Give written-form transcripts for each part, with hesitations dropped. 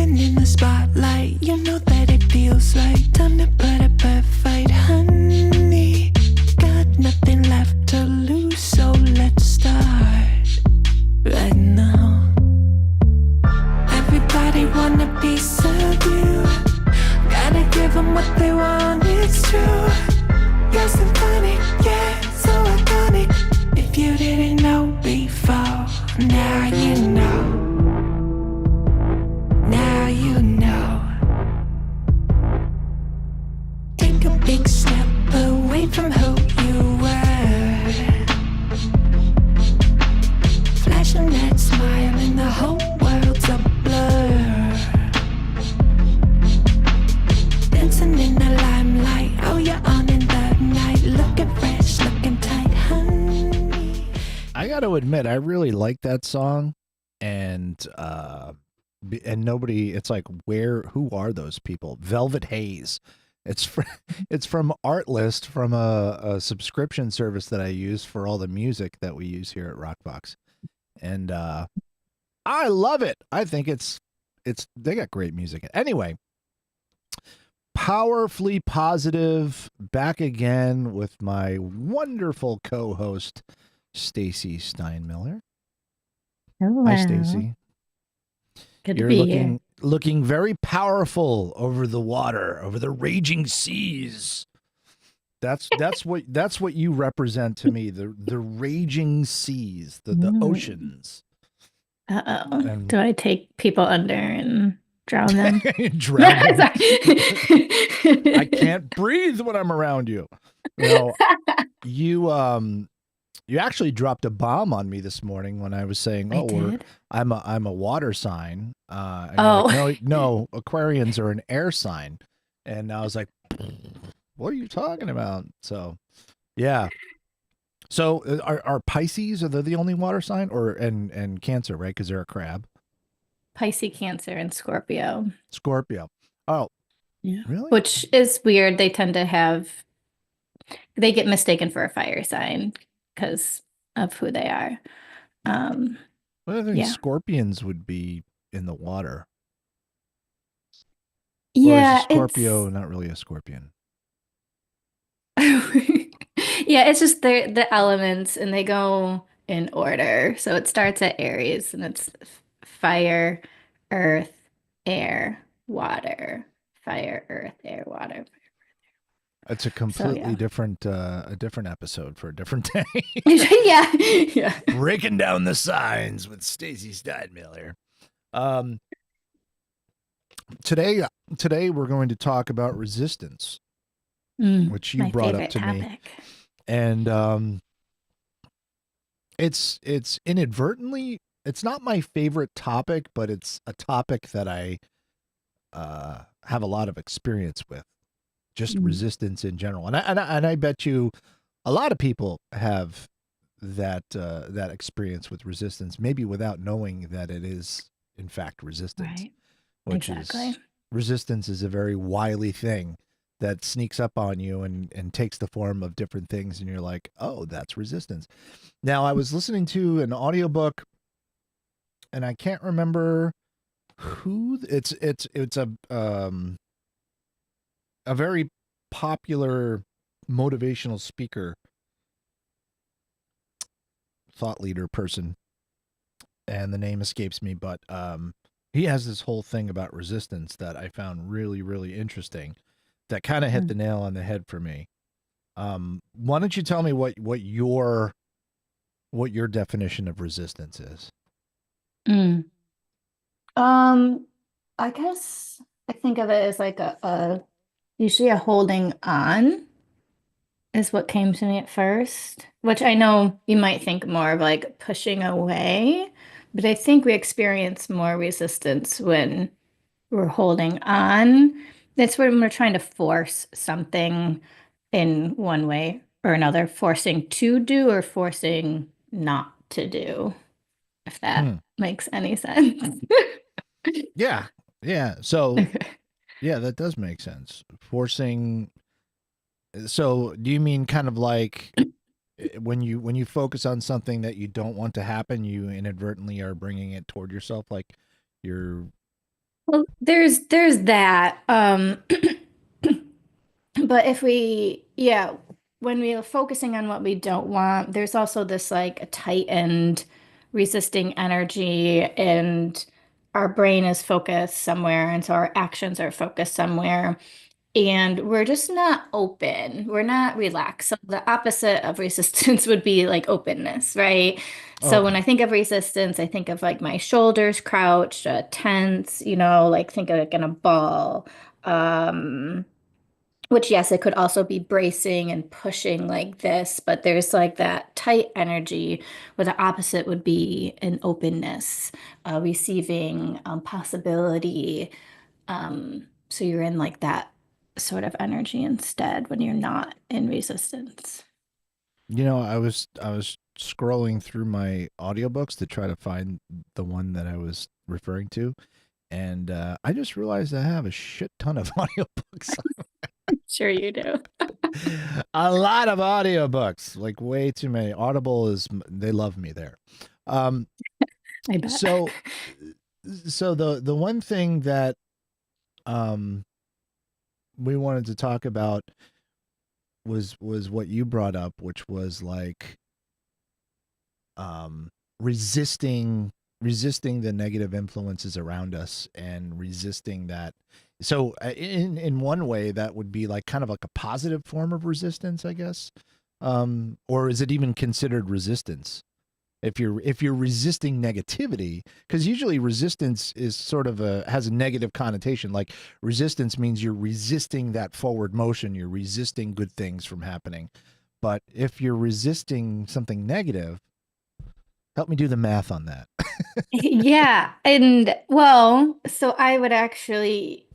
Living in the spotlight, you know that it feels like time to put up a fight, honey. Got nothing left to lose, so let's start right now. Everybody want a piece of you. Gotta give them what they want, it's true. You're symphonic, yeah, so iconic. If you didn't know before, now you know. Now you know. Take a big step away from who you were. Flashing that smile and the whole world's a blur. Dancing in the limelight, oh you're on in the night. Looking fresh, looking tight, honey. I got to admit, I really like that song, and nobody. It's like, who are those people? Velvet Haze. It's it's from Artlist, from a subscription service that I use for all the music that we use here at Rockbox, and I love it. I think it's they got great music. Anyway, powerfully positive, back again with my wonderful co-host Stacy Steinmiller. Hello. Hi, Stacy. Good You're to be looking here. looking very powerful over the water, over the raging seas. That's what you represent to me, the raging seas, the oceans. Uh-oh. And- Do I take people under and drown them? Drown them. Sorry. I can't breathe when I'm around you. You actually dropped a bomb on me this morning when I was saying, I did? I'm a water sign. And Oh. you're like, no, Aquarians are an air sign. And I was like, what are you talking about? So, yeah. So are Pisces, are they the only water sign, and Cancer, right? Because they're a crab. Pisces, Cancer, and Scorpio. Scorpio. Oh, Yeah. really? Which is weird. They tend to they get mistaken for a fire sign because of who they are. Well, I think yeah. Scorpions would be in the water. Yeah, or is a Scorpio not really a scorpion? Yeah, it's just the elements and they go in order. So it starts at Aries and it's fire, earth, air, water. Fire, earth, air, water. It's a completely yeah. different a different episode for a different day. Yeah. Breaking down the signs with Stacy Steinmiller. Today we're going to talk about resistance, which you My brought up favorite to me. topic. And it's inadvertently, it's not my favorite topic, but it's a topic that I have a lot of experience with, just resistance in general. And I bet you a lot of people have that experience with resistance, maybe without knowing that it is in fact resistance. Right. Which Exactly. is, resistance is a very wily thing that sneaks up on you and takes the form of different things, and you're like, oh, that's resistance. Now, I was listening to an audiobook, and I can't remember who it's a very popular motivational speaker, thought leader person, and the name escapes me, but he has this whole thing about resistance that I found really, really interesting, that kind of hit the nail on the head for me. Why don't you tell me what your definition of resistance is? I guess I think of it as like usually a holding on is what came to me at first, which I know you might think more of like pushing away, but I think we experience more resistance when we're holding on. That's when we're trying to force something in one way or another, forcing to do or forcing not to do, if that makes any sense. Yeah. So, Okay. yeah, that does make sense. Forcing. So, do you mean kind of like when you focus on something that you don't want to happen, you inadvertently are bringing it toward yourself, like you're Well, there's that. But if we, yeah, when we are focusing on what we don't want, there's also this like a tightened, resisting energy, and our brain is focused somewhere, and so our actions are focused somewhere, and we're just not open. We're not relaxed. So the opposite of resistance would be like openness, right? Oh, So when okay. I think of resistance, I think of like my shoulders crouched, tense, like think of like in a ball. Um, which, yes, it could also be bracing and pushing like this, but there's like that tight energy where the opposite would be an openness, receiving possibility. So you're in like that sort of energy instead when you're not in resistance. I was scrolling through my audiobooks to try to find the one that I was referring to, and I just realized I have a shit ton of audiobooks. Sure you do. A lot of audiobooks, like way too many. Audible is they love me there. Um, I bet. so the one thing that um we wanted to talk about was what you brought up, which was like um resisting the negative influences around us and resisting that. So in one way that would be like kind of like a positive form of resistance, I guess. Or is it even considered resistance if you're resisting negativity, because usually resistance is sort of a has a negative connotation. Like resistance means you're resisting that forward motion, you're resisting good things from happening. But if you're resisting something negative, help me do the math on that. Yeah, and well, so I would actually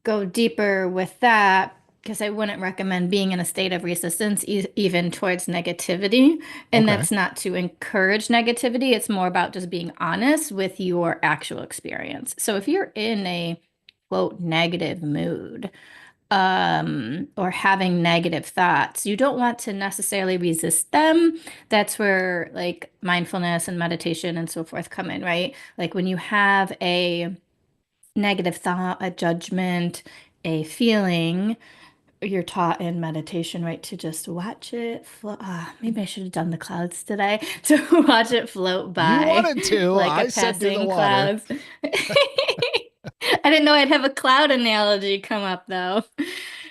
go deeper with that because I wouldn't recommend being in a state of resistance even towards negativity. And Okay. that's not to encourage negativity, it's more about just being honest with your actual experience. So if you're in a quote negative mood, or having negative thoughts, you don't want to necessarily resist them. That's where like mindfulness and meditation and so forth come in, right? Like when you have a negative thought, a judgment, a feeling, you're taught in meditation, right, to just watch it float. Maybe I should have done the clouds today to watch it float You by wanted to. like a I said do the passing water. clouds. I didn't know I'd have a cloud analogy come up though.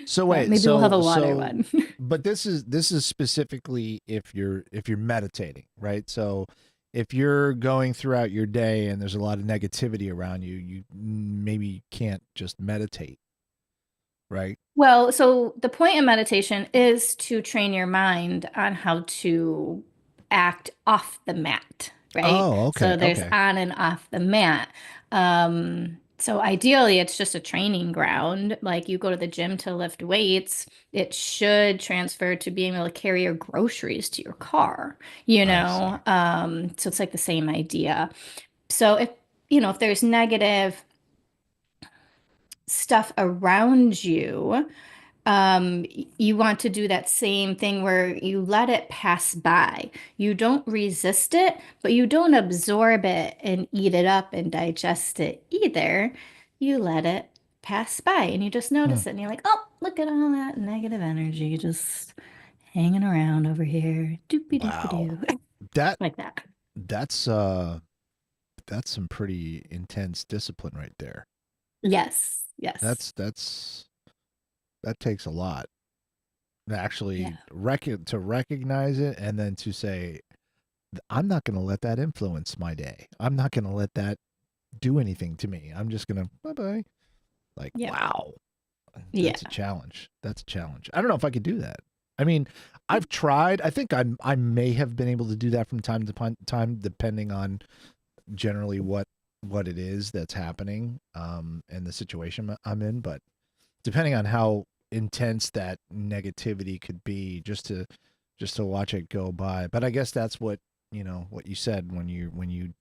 So So wait, maybe we'll have a so water so one. but this is specifically if you're meditating, right? So if you're going throughout your day and there's a lot of negativity around you, you maybe can't just meditate, right? Well, so the point of meditation is to train your mind on how to act off the mat, right? Oh, okay, So there's okay. on and off the mat. So ideally, it's just a training ground. Like you go to the gym to lift weights, it should transfer to being able to carry your groceries to your car, you I see. know? So it's like the same idea. So if there's negative stuff around you, you want to do that same thing where you let it pass by. You don't resist it, but you don't absorb it and eat it up and digest it either. You let it pass by and you just Hmm. notice it and you're like, oh, look at all that negative energy just hanging around over here. Doopy doopy Wow. doo. That Like that. that's that's some pretty intense discipline right there. Yes. Yes. That's that takes a lot. To Yeah. actually to recognize it and then to say I'm not going to let that influence my day. I'm not going to let that do anything to me. I'm just going to bye bye. Like, Yeah. wow, Yeah. that's a challenge. That's a challenge. I don't know if I could do that. I mean, I've tried. I think I may have been able to do that from time to time, depending on generally what it is that's happening, and the situation I'm in. But depending on how intense that negativity could be, just to watch it go by. But I guess that's what you said when you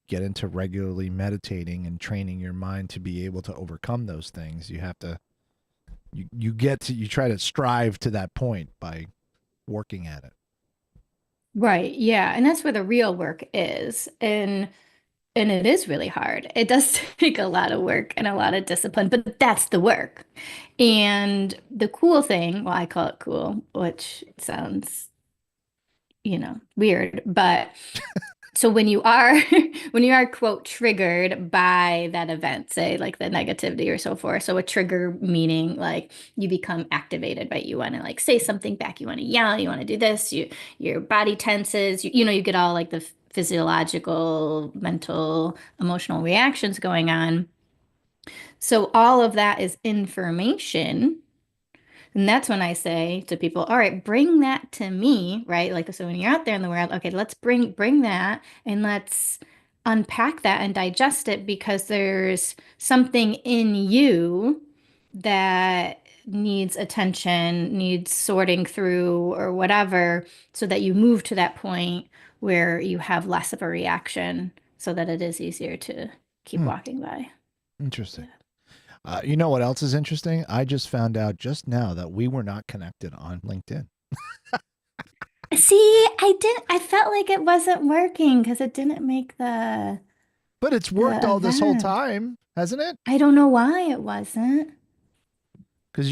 get into regularly meditating and training your mind to be able to overcome those things. You have to you try to strive to that point by working at it. Right. Yeah. And that's where the real work is. And and it is really hard. It does take a lot of work and a lot of discipline, but that's the work. And the cool thing, well, I call it cool, which sounds, weird, but so when you are when you are quote triggered by that event, say like the negativity or so forth. So a trigger meaning like you become activated, right? You want to like say something back, you want to yell, you want to do this, your body tenses, you get all like the physiological, mental, emotional reactions going on. So all of that is information, and that's when I say to people, all right, bring that to me, right? Like, so when you're out there in the world, okay, let's bring that and let's unpack that and digest it because there's something in you that needs attention, needs sorting through or whatever, so that you move to that point where you have less of a reaction so that it is easier to keep Hmm, walking by. interesting. Yeah. You know what else is interesting? I just found out just now that we were not connected on LinkedIn. See, I felt like it wasn't working because it didn't make But it's worked the all this whole event. time, hasn't it? I don't know why it wasn't. Because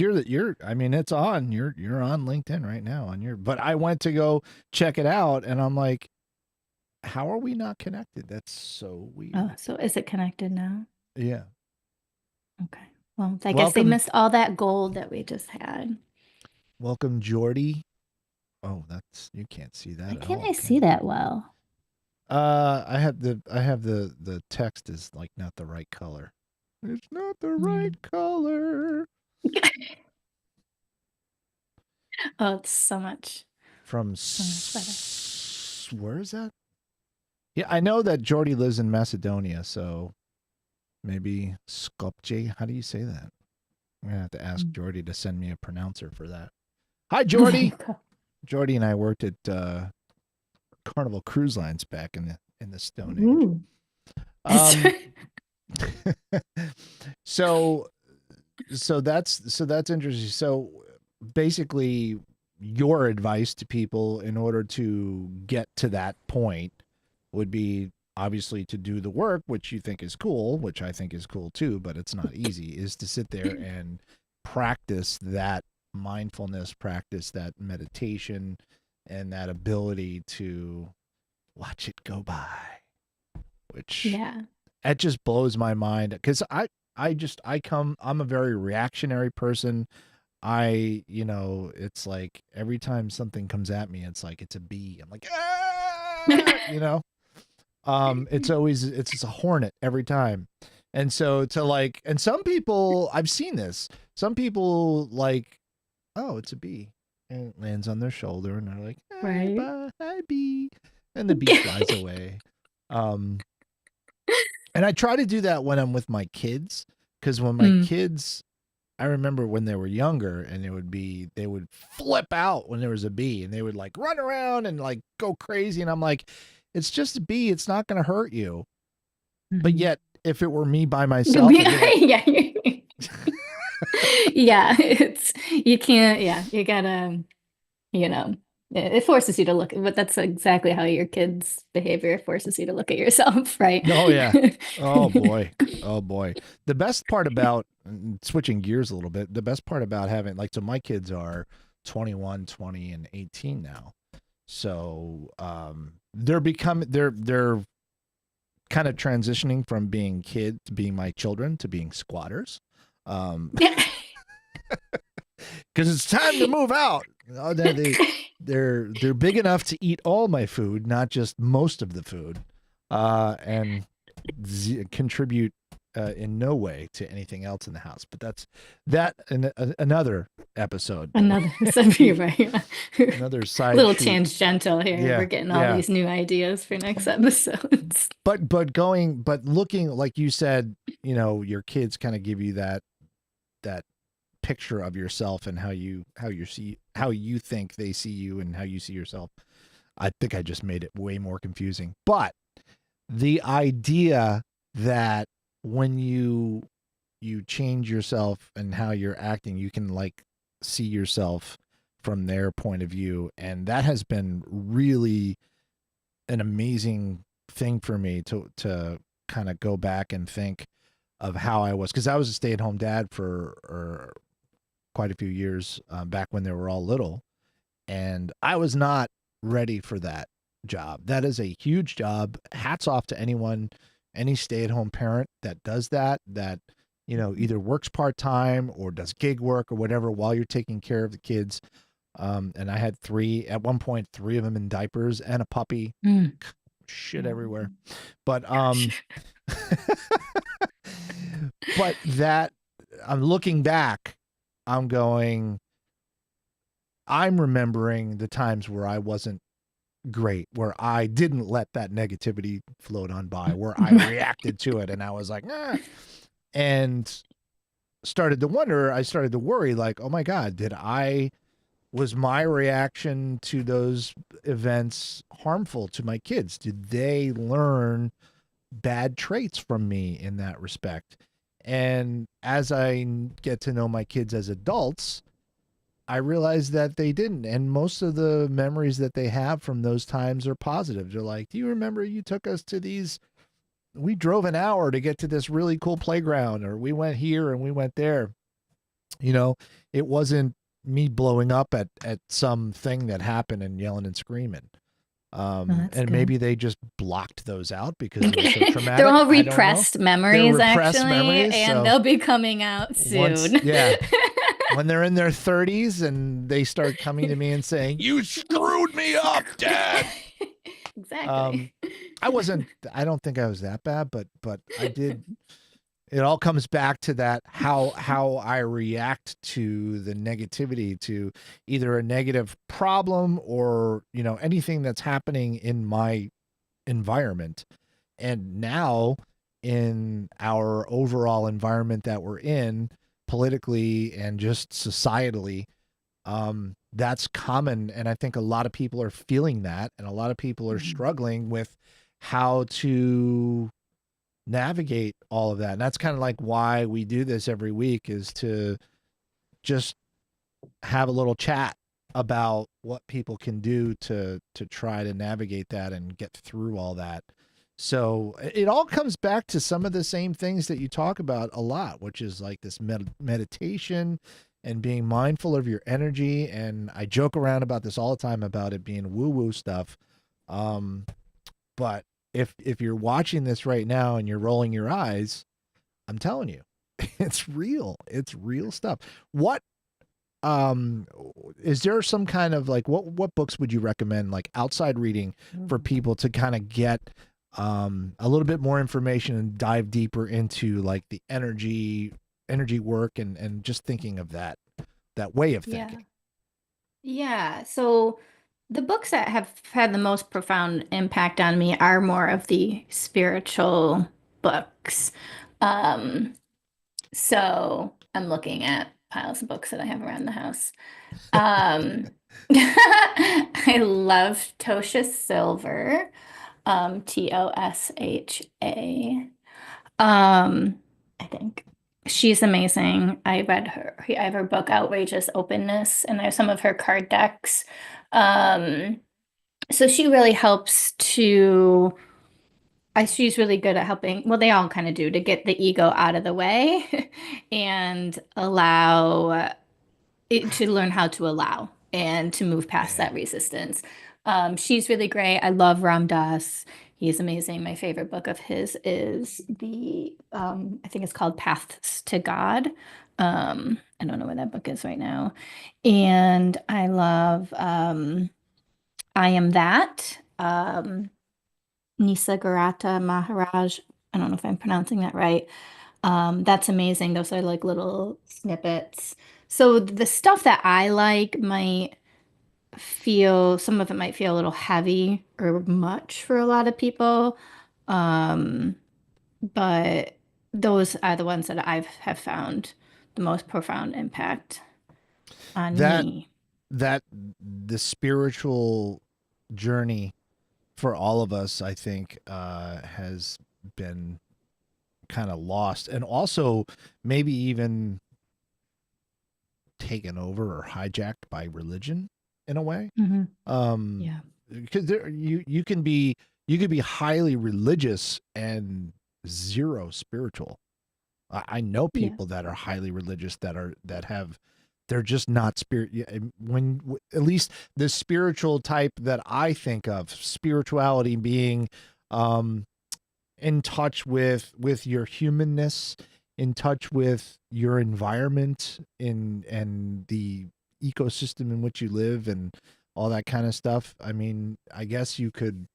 I mean, it's on. You're on LinkedIn right now on your. But I went to go check it out, and I'm like, how are we not connected? That's so Oh, weird. so is it connected now? Yeah. Okay. Well, I guess they Welcome, missed all that gold that we just had. welcome, Jordy. Oh, that's you can't see Why that at can't all, I can see you? that well? I have the text is like not the right color. It's not the Yeah. right color. Oh, it's so much, From so much better. where is that? Yeah, I know that Jordy lives in Macedonia, so maybe Skopje. How do you say that? I'm gonna have to ask Mm. Jordy to send me a pronouncer for that. Hi, There you Jordy. go. Jordy and I worked at Carnival Cruise Lines back in the Stone Age. Ooh. That's Um, right. so that's interesting. So basically, your advice to people in order to get to that point would be obviously to do the work, which you think is cool, which I think is cool too, but it's not easy, is to sit there and practice that mindfulness, practice that meditation, and that ability to watch it go by, which Yeah. it just blows my mind because I'm a very reactionary person. It's like every time something comes at me, it's like it's a bee. I'm like, it's just a hornet every time. And so and some people, I've seen this. Some people like, oh, it's a bee, and it lands on their shoulder, and they're like, hi, Right. bye, hi, bee, and the bee flies away. Um, and I try to do that when I'm with my kids, because when my Mm. kids, I remember when they were younger, and they would flip out when there was a bee, and they would like run around and like go crazy, and I'm like, it's just a bee, it's not going to hurt you. But Mhm. yet, if it were me by myself, I'd be like, Yeah. Yeah. It's you can't, yeah, you gotta, you know, it forces you to look, but that's exactly how your kids' behavior forces you to look at yourself, right? oh yeah, oh boy, oh boy. The best part about switching gears a little bit, the best part about having so my kids are 21, 20, and 18 now. So they're kind of transitioning from being kids to being my children to being squatters. Yeah. Because it's time to move out. They're big enough to eat all my food, not just most of the food, and contribute in no way to anything else in the house. But that's another episode. Another subject, right? Another A side little shoot. tangential here. We're Yeah, getting all yeah. these new ideas for next episodes. But looking like you said, your kids kind of give you that picture of yourself and how you think they see you and how you see yourself. I think I just made it way more confusing. But the idea that when you change yourself and how you're acting, you can like see yourself from their point of view, and that has been really an amazing thing for me to kind of go back and think of how I was, because I was a stay-at-home dad for quite a few years, back when they were all little, and I was not ready for that job. That is a huge job. Hats off to anyone, any stay-at-home parent that does that, either works part-time or does gig work or whatever while you're taking care of the kids. And I had at one point, three of them in diapers and a puppy. Mm. Shit Yeah. everywhere. But Gosh. but that, I'm looking back, I'm remembering the times where I wasn't great, where I didn't let that negativity float on by, where I reacted to it, and I was like, and I started to worry, like, oh my God, was my reaction to those events harmful to my kids? Did they learn bad traits from me in that respect? And as I get to know my kids as adults, I realized that they didn't. And most of the memories that they have from those times are positive. They're like, do you remember you took us to we drove an hour to get to this really cool playground, or we went here and we went there. It wasn't me blowing up at something that happened and yelling and screaming. And good. maybe they just blocked those out because it was so traumatic. They're all repressed memories, repressed actually, memories, and so they'll be coming out soon. When they're in their 30s and they start coming to me and saying, "You screwed me up, Dad." Exactly. I don't think I was that bad, but I did. It all comes back to that, how I react to the negativity, to either a negative problem or, anything that's happening in my environment. And now in our overall environment that we're in, politically and just societally, that's common. And I think a lot of people are feeling that, and a lot of people are struggling with how to navigate all of that. And that's kind of like why we do this every week, is to just have a little chat about what people can do to try to navigate that and get through all that. So it all comes back to some of the same things that you talk about a lot, which is like this meditation and being mindful of your energy. And I joke around about this all the time about it being woo-woo stuff. But if you're watching this right now and you're rolling your eyes, I'm telling you, it's real. It's real stuff. What is there some kind of like, what books would you recommend, like outside reading, for people to kind of get a little bit more information and dive deeper into like the energy work and just thinking of that way of thinking? Yeah. So the books that have had the most profound impact on me are more of the spiritual books. So I'm looking at piles of books that I have around the house. I love Tosha Silver, Tosha. I think she's amazing. I have her book Outrageous Openness, and I have some of her card decks. So she really helps she's really good at helping, well, they all kind of do, to get the ego out of the way and allow to learn how to allow and to move past that resistance. She's really great. I love Ram Dass. He's amazing. My favorite book of his is I think it's called Paths to God. I don't know where that book is right now. And I love I Am That. Nisargadatta Maharaj. I don't know if I'm pronouncing that right. That's amazing. Those are like little snippets. So the stuff that I like some of it might feel a little heavy or much for a lot of people. Um, but those are the ones that have found the most profound impact on That me. the spiritual journey for all of us, I think, has been kind of lost, and also maybe even taken over or hijacked by religion in a way. Mhm. Yeah, because you could be highly religious and zero spiritual. I know Yeah. people that are highly religious they're just not spirit. At least the spiritual type that I think of, spirituality being um, in touch with your humanness, in touch with your environment, in and the ecosystem in which you live, and all that kind of stuff. I mean, I guess you could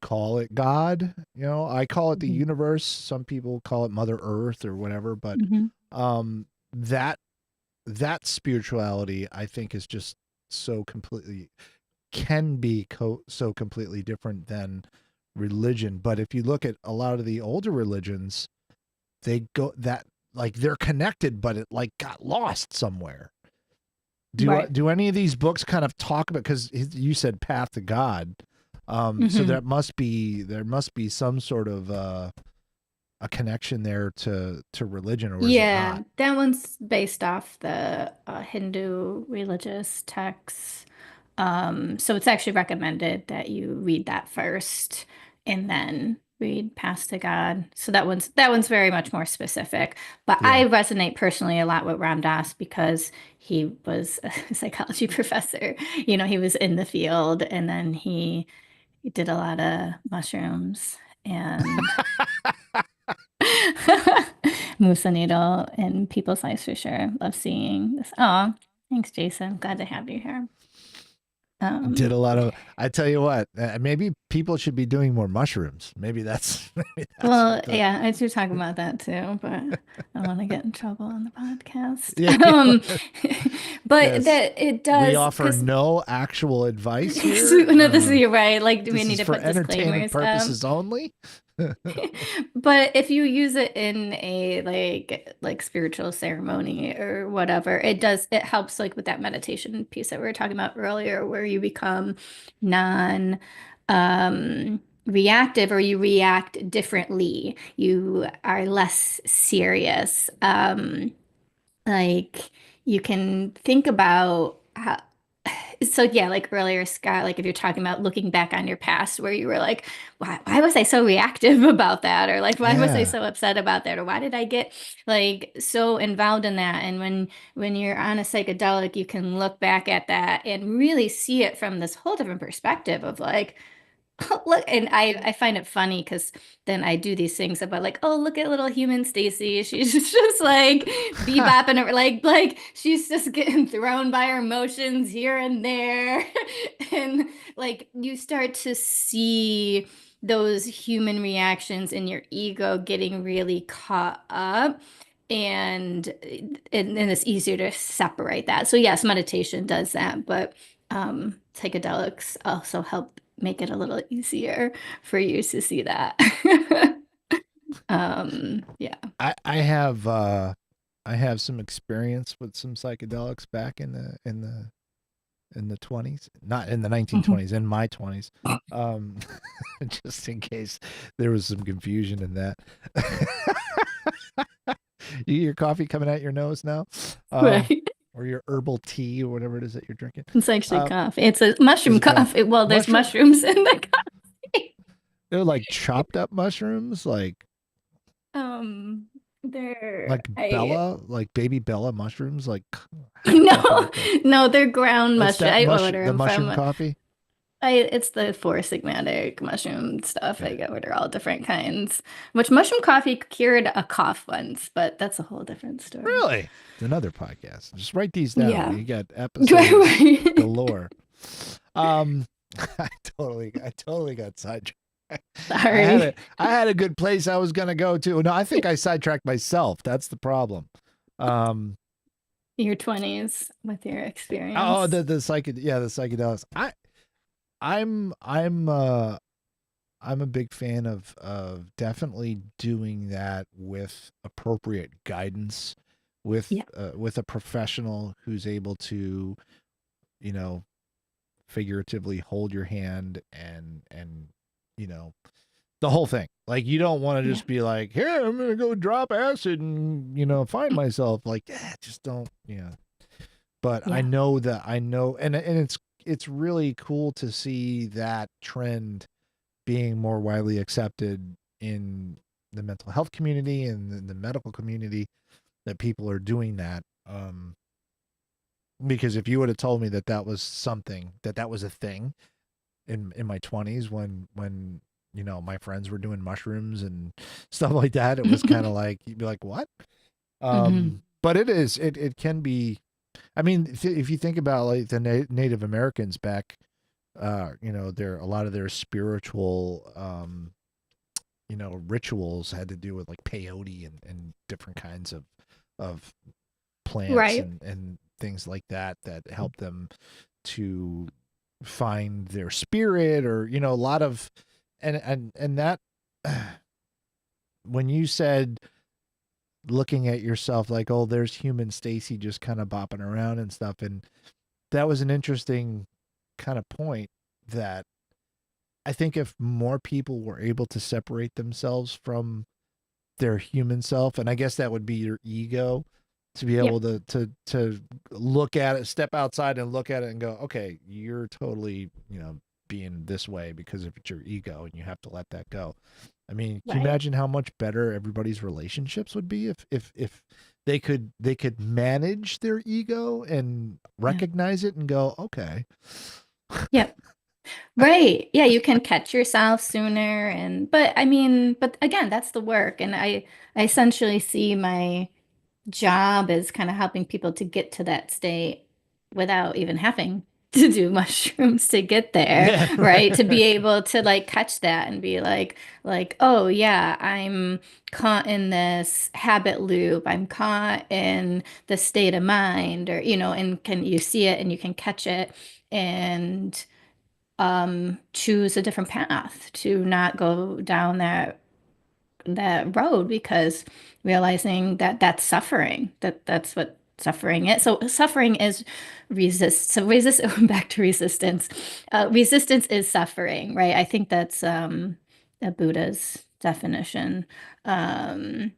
call it God. I call it the Mhm. universe. Some people call it Mother Earth or whatever. But Mhm. um, that that spirituality, I think, is just so completely can be so completely different than religion. But if you look at a lot of the older religions, they go that like they're connected, but it like got lost somewhere. Do Right. do any of these books kind of talk about, because you said path to God, so Hmm. there must be some sort of a connection there to religion, or is it Yeah, not? that one's based off the Hindu religious texts. So it's actually recommended that you read that first and then read Past to God. So that one's very much more specific. But Yeah. I resonate personally a lot with Ram Dass because he was a psychology professor. He was in the field and then he did a lot of mushrooms and moves the needle in people's lives for sure. Love seeing this. Oh, thanks, Jason. Glad to have you here. Did Um, a lot of. I tell you what, maybe people should be doing more mushrooms. Maybe that's maybe that's well, what the yeah, I do talk about that too, but I don't want to get in trouble on the podcast. yeah. But Yes, that it we does offer because no actual advice here. no, this is you're right. Like, do we This need is to for put entertainment disclaimers? purposes only. But if you use it in a like spiritual ceremony or whatever, it helps like with that meditation piece that we were talking about earlier, where you become non reactive or you react differently. You are less serious. Like you can think about how, so yeah, like earlier, Scott, like if you're talking about looking back on your past where you were like, why was I so reactive about that? Or like, why was I Yeah. so upset about that? Or why did I get like so involved in that? And when you're on a psychedelic, you can look back at that and really see it from this whole different perspective of like, look, and I find it funny because then I do these things about like, oh, look at little human Stacy. She's just like bebopping her like she's just getting thrown by her emotions here and there. And like you start to see those human reactions in your ego getting really caught up. And it's easier to separate that. So yes, meditation does that, but psychedelics also help make it a little easier for you to see that. Yeah. I have some experience with some psychedelics back in the 20s, not in the Mhm. 1920s, in my 20s. Um, just in case there was some confusion in that. You your coffee coming out your nose now? Um, Right. or your herbal tea or whatever it is that you're drinking. It's actually Um, coffee. It's a is mushroom it coffee? coffee. Well, there's Mushroom? mushrooms in the coffee. They're like chopped up mushrooms, Um, there, like I Bella, like baby Bella mushrooms, like chopped up no, like that. no, they're ground That's mushroom. that I order the them mushroom from. coffee. It's the four sigmatic mushroom stuff. I Okay. get order all different kinds. Which mushroom coffee cured a cough once, but that's a whole different story. Really? It's another podcast. Just write these down. Yeah. You got episodes Right. galore. Um, I totally got sidetracked. Sorry. I had a good place I was gonna go to. No, I think I sidetracked myself. That's the problem. Um, Your 20s with your oh, experience. the psychedelics. I'm I'm uh I'm a big fan of definitely doing that with appropriate guidance, Yeah. with a professional who's able to, you know, figuratively hold your hand and you know the whole thing. Like you don't want to Yeah. just be like, here, I'm gonna go drop acid and find myself. Like, just don't. Yeah. But Yeah. I know, and it's really cool to see that trend being more widely accepted in the mental health community and the medical community that people are doing that. Because if you would have told me that that was something, that was a thing in my 20s, when my friends were doing mushrooms and stuff like that, it was kind of like, you'd be like, what? Hmm. But it can be. I mean, if you think about like the Native Americans back, their a lot of their spiritual rituals had to do with like peyote and different kinds of plants Right. and things like that that help them to find their spirit, or a lot of. And that when you said, looking at yourself like, oh, there's human Stacy just kind of bopping around and stuff, and that was an interesting kind of point, that I think if more people were able to separate themselves from their human self, and I guess that would be your ego, to be able Yep. to look at it, step outside and look at it and go, okay, you're totally, being this way because of your ego, and you have to let that go. I mean, can you Right. imagine how much better everybody's relationships would be if they could manage their ego and Yeah. recognize it and go, okay. Yep. Right. Yeah, you can catch yourself sooner, and but I mean, but again, that's the work. And I essentially see my job is kind of helping people to get to that state without even having to do mushrooms to get there, Yeah, right? To right. be able to like catch that and be like, oh yeah, I'm caught in this habit loop. I'm caught in the state of mind, or and can you see it and you can catch it and choose a different path to not go down that road, because realizing that that's suffering, that's what suffering is. So suffering is back to resistance. Resistance is suffering, right? I think that's a Buddha's definition. Um,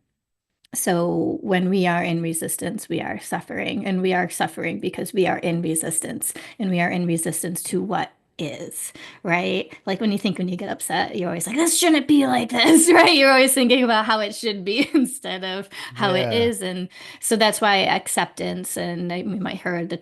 so when we are in resistance, we are suffering, and we are suffering because we are in resistance, and we are in resistance to what is, right? Like when you get upset, you're always like, this shouldn't be like this, right? You're always thinking about how it should be instead of how it Yeah. is. And so that's why acceptance, and we might heard the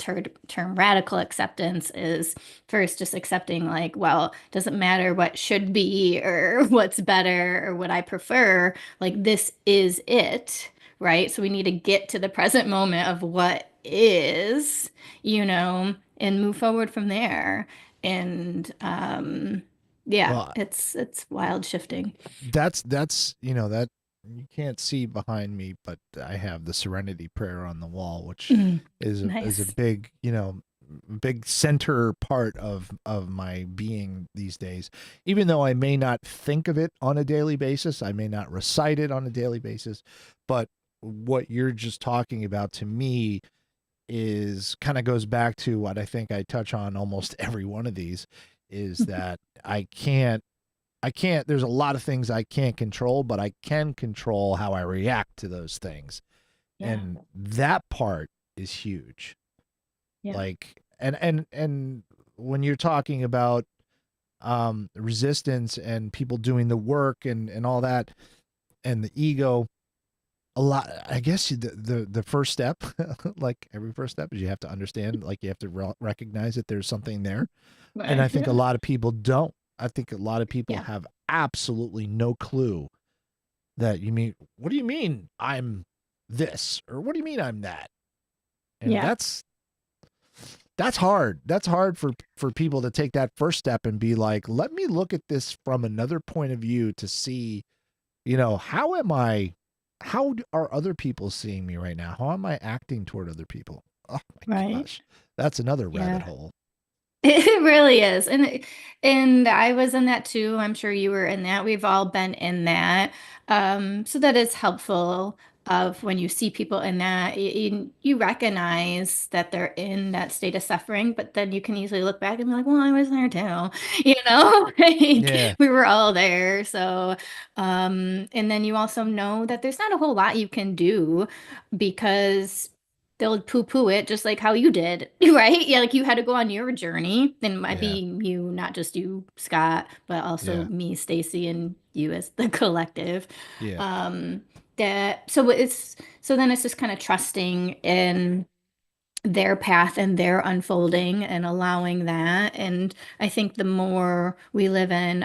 term radical acceptance, is first just accepting, like, well, doesn't matter what should be or what's better or what I prefer, like this is it, right? So we need to get to the present moment of what is, and move forward from there. And yeah, Well, it's wild shifting. that's that you can't see behind me, but I have the Serenity Prayer on the wall, which Mm, is a nice. big, big center part of my being these days. Even though I may not think of it on a daily basis, I may not recite it on a daily basis, but what you're just talking about to me is kind of goes back to what I think I touch on almost every one of these, is that I can't, there's a lot of things I can't control, but I can control how I react to those things. Yeah. And that part is huge. Yeah. Like, and when you're talking about resistance and people doing the work and all that, and the ego, a lot, I guess the first step, like every first step, is you have to understand, like you have to recognize that there's something there. And I Right. think a lot of people don't. I think a lot of people Yeah. have absolutely no clue that, you mean, what do you mean I'm this, or what do you mean I'm that? And Yeah. that's hard. That's hard for people to take that first step and be like, let me look at this from another point of view to see, how am I, are other people seeing me right now? How am I acting toward other people? Oh my Right. gosh. That's another rabbit Yeah. hole. It really is. And I was in that too. I'm sure you were in that. We've all been in that. So that is helpful of when you see people in that, you recognize that they're in that state of suffering, but then you can easily look back and be like, well, I was there too. Like Yeah. we were all there. So, and then you also know that there's not a whole lot you can do, because they'll poo-poo it just like how you did, right? Yeah, like you had to go on your journey. And it might Yeah. be you, not just you, Scott, but also Yeah. me, Stacy, and you as the collective. Yeah. Um, that so it's so then it's just kind of trusting in their path and their unfolding and allowing that. And I think the more we live in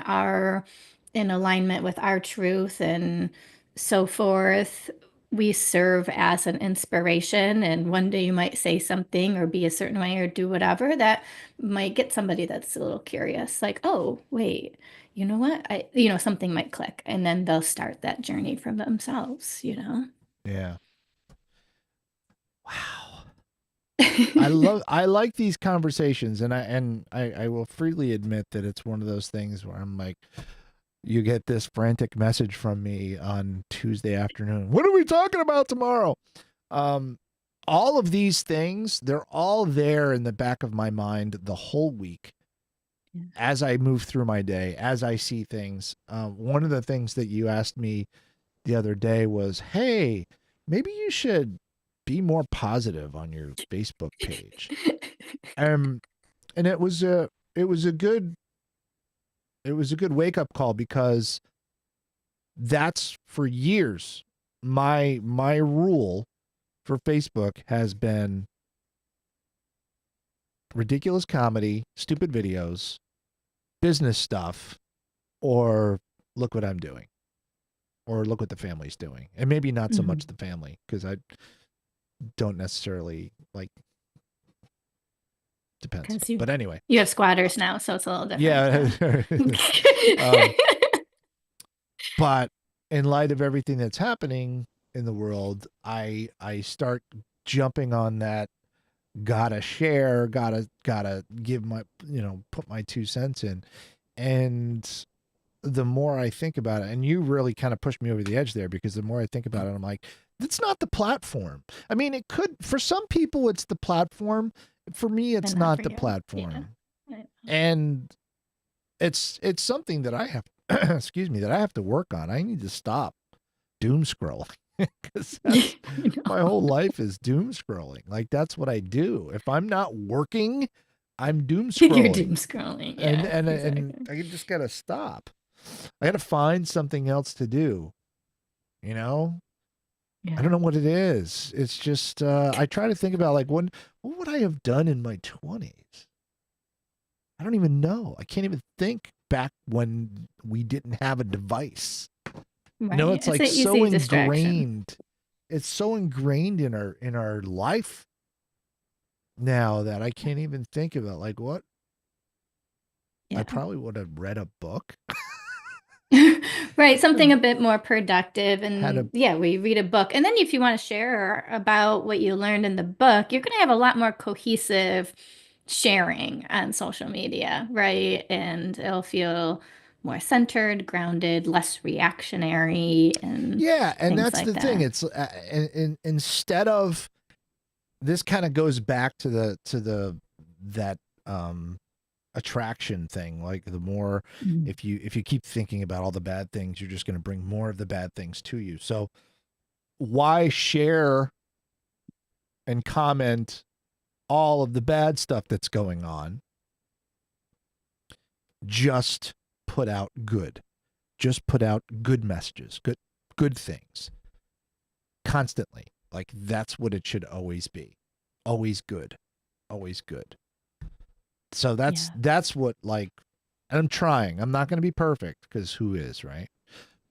alignment with our truth and so forth, we serve as an inspiration. And one day you might say something or be a certain way or do whatever that might get somebody that's a little curious, like, oh, wait, you know what? Something might click, and then they'll start that journey for themselves. Yeah. Wow. I like these conversations, and I will freely admit that it's one of those things where I'm like, you get this frantic message from me on Tuesday afternoon. What are we talking about tomorrow? Um, all of these things, they're all there in the back of my mind the whole week as I move through my day, as I see things. One of the things that you asked me the other day was, hey, maybe you should be more positive on your Facebook page. And it was a good wake up call, because that's for years my rule for Facebook has been ridiculous comedy, stupid videos, business stuff, or look what I'm doing, or look what the family's doing. And maybe not so much the family, because I don't necessarily like, depends. Because you But anyway. you have squatters now, so it's a little different. Yeah. But in light of everything that's happening in the world, I start jumping on that, gotta share, gotta give my, put my 2 cents in. And the more I think about it, and you really kind of pushed me over the edge there, because the more I think about it, I'm like, it's not the platform. I mean, it could, for some people, it's the platform. For me, it's And not not for the you. platform. Yeah. And it's something that I have, excuse me, that I have to work on. I need to stop doom scrolling, because my whole life is doom scrolling. Like, that's what I do. If I'm not working, I'm doom scrolling. You're doom scrolling. Yeah, and exactly. I just gotta stop. I gotta find something else to do. You know, I don't know what it is. It's just I try to think about, like, what would I have done in my 20s? I don't even know. I can't even think back when we didn't have a device. Right. It's like an so easy distraction. ingrained. It's so ingrained in our life now that I can't even think about, like, what Yeah. I probably would have read a book. Right, something a bit more productive. Had a And yeah, we read a book. And then if you want to share about what you learned in the book, you're going to have a lot more cohesive sharing on social media, right? And it'll feel more centered, grounded, less reactionary, and Yeah, and things that's like the thing. that. It's instead of, this kind of goes back to that attraction thing. Like, the more, if you keep thinking about all the bad things, you're just going to bring more of the bad things to you. So why share and comment all of the bad stuff that's going on? Just put out good. Just put out good messages, good things constantly. Like, that's what it should always be. Always good. Always good. So that's what, like, and I'm trying. I'm not going to be perfect, because who is, right?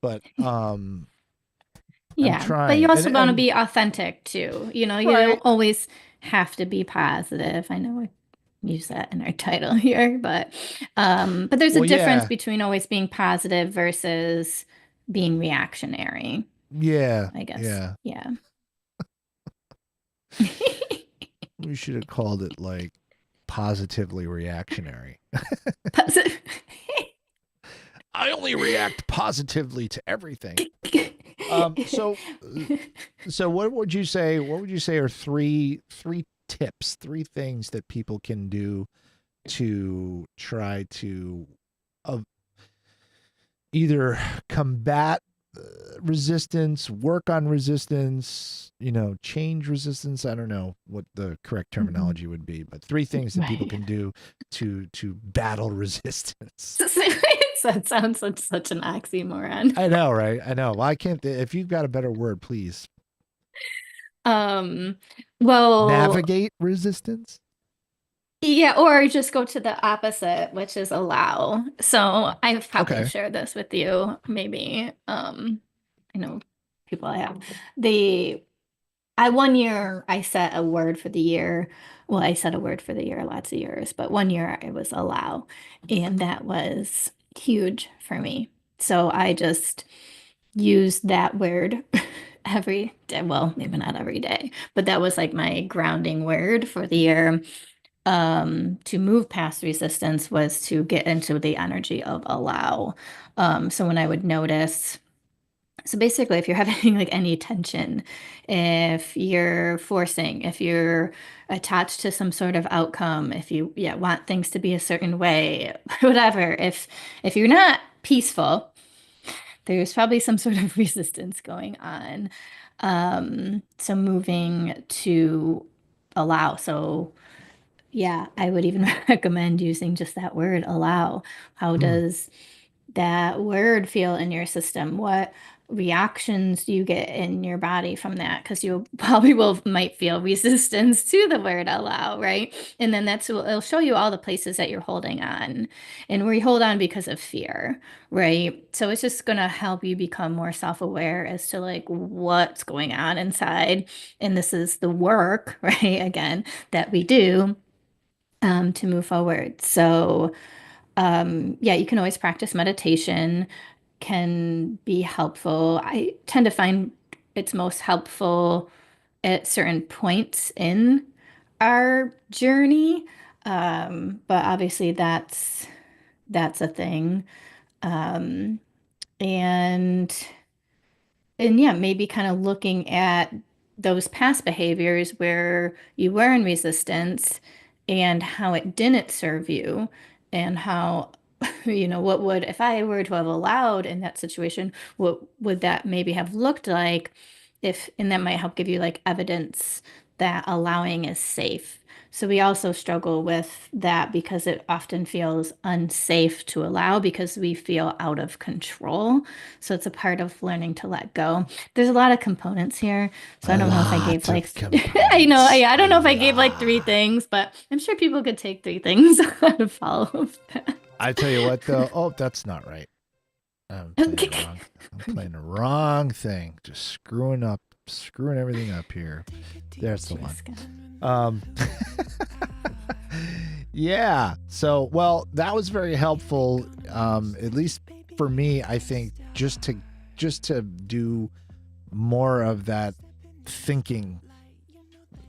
But I'm Yeah, but you trying. also want to And be authentic too. You right. don't always have to be positive. I know we use that in our title here, but there's a Well, difference yeah. between always being positive versus being reactionary, Yeah. I guess. Yeah. Yeah. We should have called it, like, positively reactionary. Posi- I only react positively to everything. So what would you say? What would you say are three tips, three things that people can do to try to, either combat resistance, work on resistance, change resistance. I don't know what the correct terminology would be, but 3 things that people can do to battle resistance. That sounds like such an oxymoron. I know, right? I know. Well, I can't. If you've got a better word, please. Well, Navigate resistance. Yeah, or just go to the opposite, which is allow. So I've probably shared this with you, maybe. I know people I have. One year I set a word for the year. Well, I set a word for the year lots of years, but one year it was allow, and that was huge for me. So I just used that word every day. Well, maybe not every day, but that was like my grounding word for the year. To move past resistance was to get into the energy of allow. So when I would notice, so basically, if you're having like any tension, if you're forcing, if you're attached to some sort of outcome, if you want things to be a certain way, whatever, if you're not peaceful, there's probably some sort of resistance going on. So moving to allow. So yeah, I would even recommend using just that word, allow. How does that word feel in your system? What reactions do you get in your body from that? Because you probably might feel resistance to the word allow, right? And then it'll show you all the places that you're holding on. And we hold on because of fear, right? So it's just going to help you become more self-aware as to like what's going on inside. And this is the work, right? Again, that we do to move forward. So, yeah, you can always practice meditation, can be helpful. I tend to find it's most helpful at certain points in our journey. But obviously that's a thing. Um, and and yeah, maybe kind of looking at those past behaviors where you were in resistance and how it didn't serve you, and how, what would, if I were to have allowed in that situation, what would that maybe have looked like and that might help give you like evidence that allowing is safe. So we also struggle with that because it often feels unsafe to allow because we feel out of control. So it's a part of learning to let go. There's a lot of components here. So I don't know if I gave like, I know, I don't know if I gave like 3 things, but I'm sure people could take 3 things to follow that. I tell you what, though. Oh, that's not right. I'm playing the wrong thing. Just screwing everything up here. There's the one. Yeah. So, well, that was very helpful. At least for me, I think just to do more of that thinking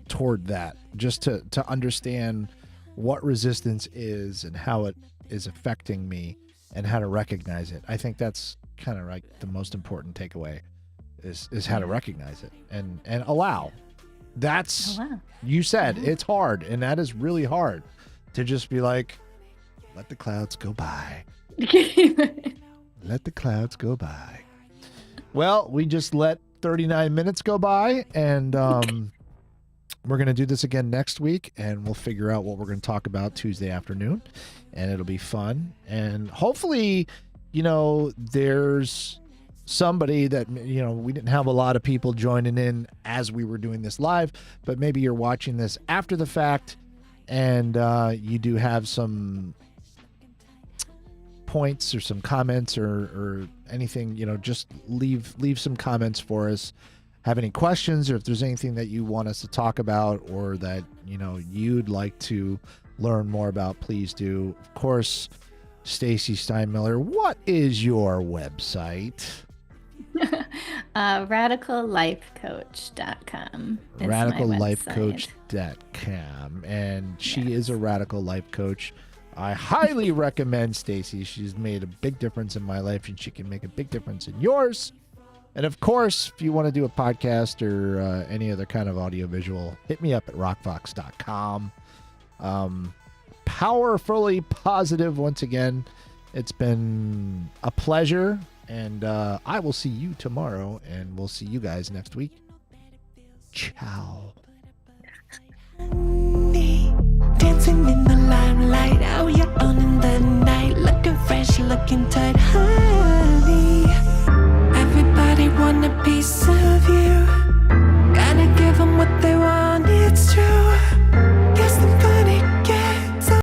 toward that, just to understand what resistance is and how it is affecting me and how to recognize it. I think that's kind of like the most important takeaway is how to recognize it and allow. That's, you said it's hard, and that is really hard to just be like, let the clouds go by. Let the clouds go by. Well, we just let 39 minutes go by, and we're going to do this again next week, and we'll figure out what we're going to talk about Tuesday afternoon, and it'll be fun. And hopefully, there's somebody that, we didn't have a lot of people joining in as we were doing this live, but maybe you're watching this after the fact, and you do have some points or some comments or anything, just leave some comments for us. Have any questions, or if there's anything that you want us to talk about, or that you'd like to learn more about, please do. Of course, Stacy Steinmiller, what is your website? RadicalLifeCoach.com. RadicalLifeCoach.com. And she is a radical life coach. I highly recommend Stacy. She's made a big difference in my life, and she can make a big difference in yours. And of course, if you want to do a podcast or any other kind of audiovisual, hit me up at rockfox.com. Powerfully positive once again. It's been a pleasure And I will see you tomorrow, and we'll see you guys next week. Ciao. Dancing in the limelight, out you're on in the night, looking fresh, looking tight, honey. Everybody want a piece of you.